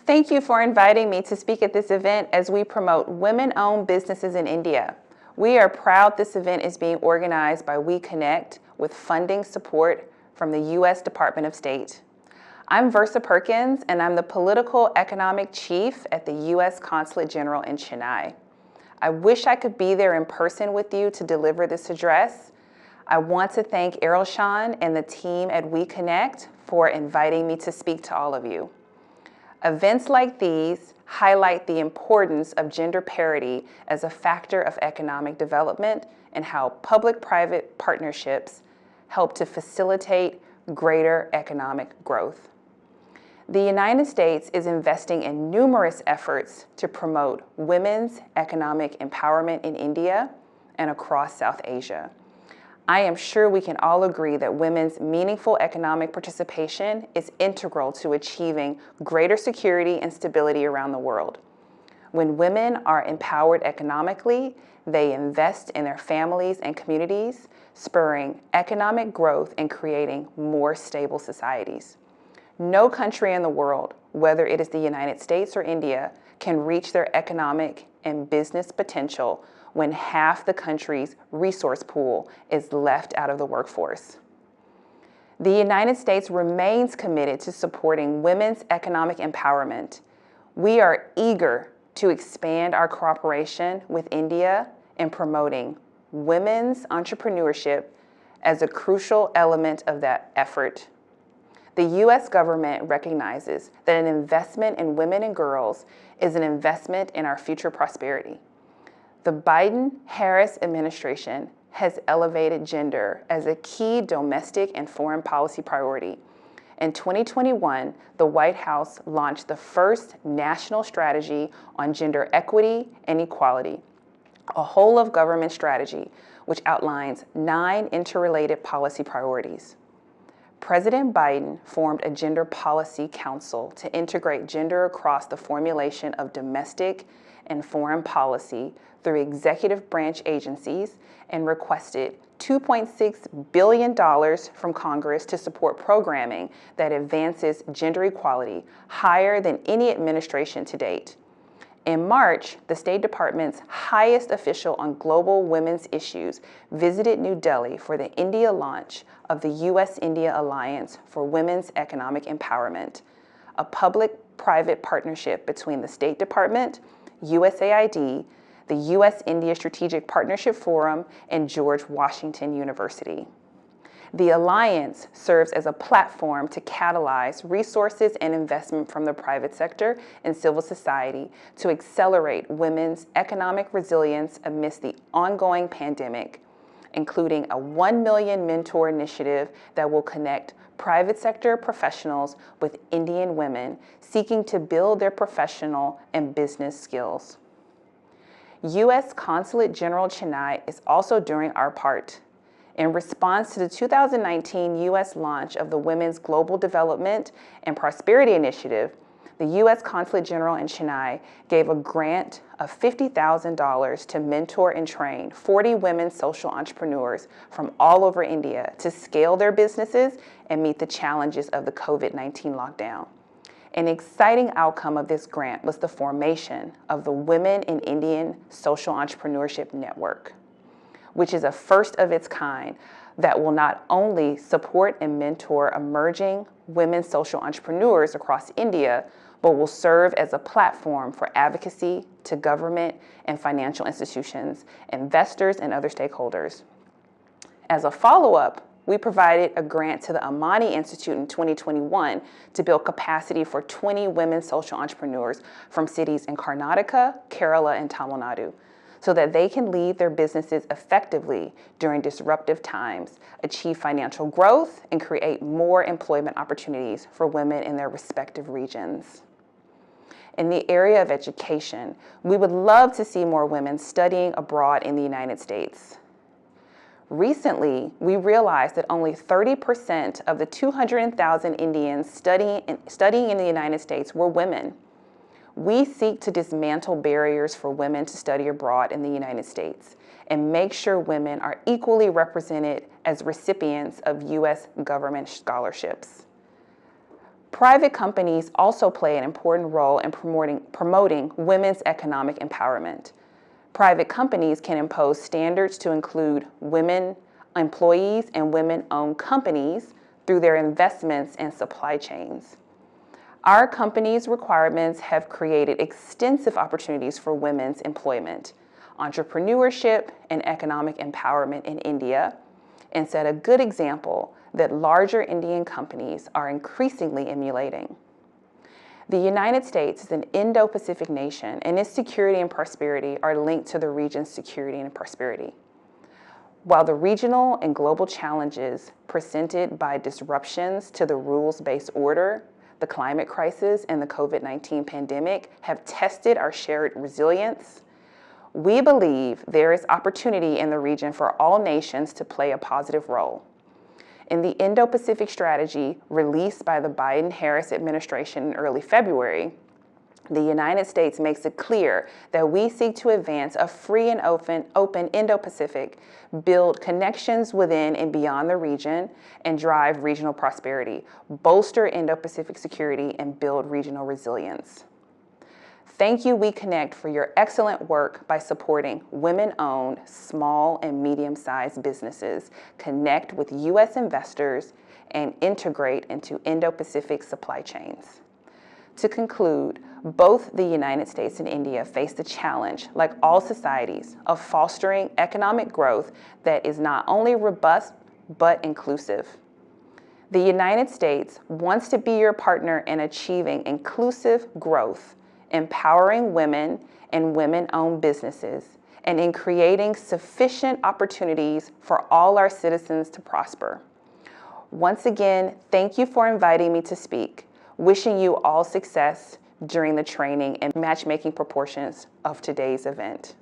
Thank you for inviting me to speak at this event as we promote women-owned businesses in India. We are proud this event is being organized by WEConnect with funding support from the U.S. Department of State. I'm Virsa Perkins, and I'm the Political Economic Chief at the U.S. Consulate General in Chennai. I wish I could be there in person with you to deliver this address. I want to thank Errol Shan and the team at WEConnect for inviting me to speak to all of you. Events like these highlight the importance of gender parity as a factor of economic development and how public-private partnerships help to facilitate greater economic growth. The United States is investing in numerous efforts to promote women's economic empowerment in India and across South Asia. I am sure we can all agree that women's meaningful economic participation is integral to achieving greater security and stability around the world. When women are empowered economically, they invest in their families and communities, spurring economic growth and creating more stable societies. No country in the world, whether it is the United States or India, can reach their economic and business potential when half the country's resource pool is left out of the workforce. The United States remains committed to supporting women's economic empowerment. We are eager to expand our cooperation with India in promoting women's entrepreneurship as a crucial element of that effort. The U.S. government recognizes that an investment in women and girls is an investment in our future prosperity. The Biden-Harris administration has elevated gender as a key domestic and foreign policy priority. In 2021, the White House launched the first national strategy on gender equity and equality, a whole-of-government strategy which outlines 9 interrelated policy priorities. President Biden formed a Gender Policy Council to integrate gender across the formulation of domestic and foreign policy through executive branch agencies and requested $2.6 billion from Congress to support programming that advances gender equality higher than any administration to date. In March, the State Department's highest official on global women's issues visited New Delhi for the India launch of the U.S.-India Alliance for Women's Economic Empowerment, a public-private partnership between the State Department, USAID, the U.S.-India Strategic Partnership Forum, and George Washington University. The alliance serves as a platform to catalyze resources and investment from the private sector and civil society to accelerate women's economic resilience amidst the ongoing pandemic, including a 1 Million Mentor initiative that will connect private sector professionals with Indian women seeking to build their professional and business skills. U.S. Consulate General Chennai is also doing our part. In response to the 2019 U.S. launch of the Women's Global Development and Prosperity Initiative, the U.S. Consulate General in Chennai gave a grant of $50,000 to mentor and train 40 women social entrepreneurs from all over India to scale their businesses and meet the challenges of the COVID-19 lockdown. An exciting outcome of this grant was the formation of the Women in Indian Social Entrepreneurship Network, which is a first of its kind that will not only support and mentor emerging women social entrepreneurs across India, but will serve as a platform for advocacy to government and financial institutions, investors, and other stakeholders. As a follow-up, we provided a grant to the Amani Institute in 2021 to build capacity for 20 women social entrepreneurs from cities in Karnataka, Kerala, and Tamil Nadu, so that they can lead their businesses effectively during disruptive times, achieve financial growth, and create more employment opportunities for women in their respective regions. In the area of education, we would love to see more women studying abroad in the United States. Recently, we realized that only 30% of the 200,000 Indians studying in the United States were women. We seek to dismantle barriers for women to study abroad in the United States and make sure women are equally represented as recipients of U.S. government scholarships. Private companies also play an important role in promoting women's economic empowerment. Private companies can impose standards to include women employees and women-owned companies through their investments and supply chains. Our company's requirements have created extensive opportunities for women's employment, entrepreneurship, and economic empowerment in India, and set a good example that larger Indian companies are increasingly emulating. The United States is an Indo-Pacific nation, and its security and prosperity are linked to the region's security and prosperity. While the regional and global challenges presented by disruptions to the rules-based order, the climate crisis, and the COVID-19 pandemic have tested our shared resilience, we believe there is opportunity in the region for all nations to play a positive role. In the Indo-Pacific strategy released by the Biden-Harris administration in early February, the United States makes it clear that we seek to advance a free and open Indo-Pacific, build connections within and beyond the region, and drive regional prosperity, bolster Indo-Pacific security, and build regional resilience. Thank you, WEConnect, for your excellent work by supporting women-owned small and medium-sized businesses, connect with U.S. investors, and integrate into Indo-Pacific supply chains. To conclude, both the United States and India face the challenge, like all societies, of fostering economic growth that is not only robust, but inclusive. The United States wants to be your partner in achieving inclusive growth, empowering women and women-owned businesses, and in creating sufficient opportunities for all our citizens to prosper. Once again, thank you for inviting me to speak. Wishing you all success during the training and matchmaking proportions of today's event.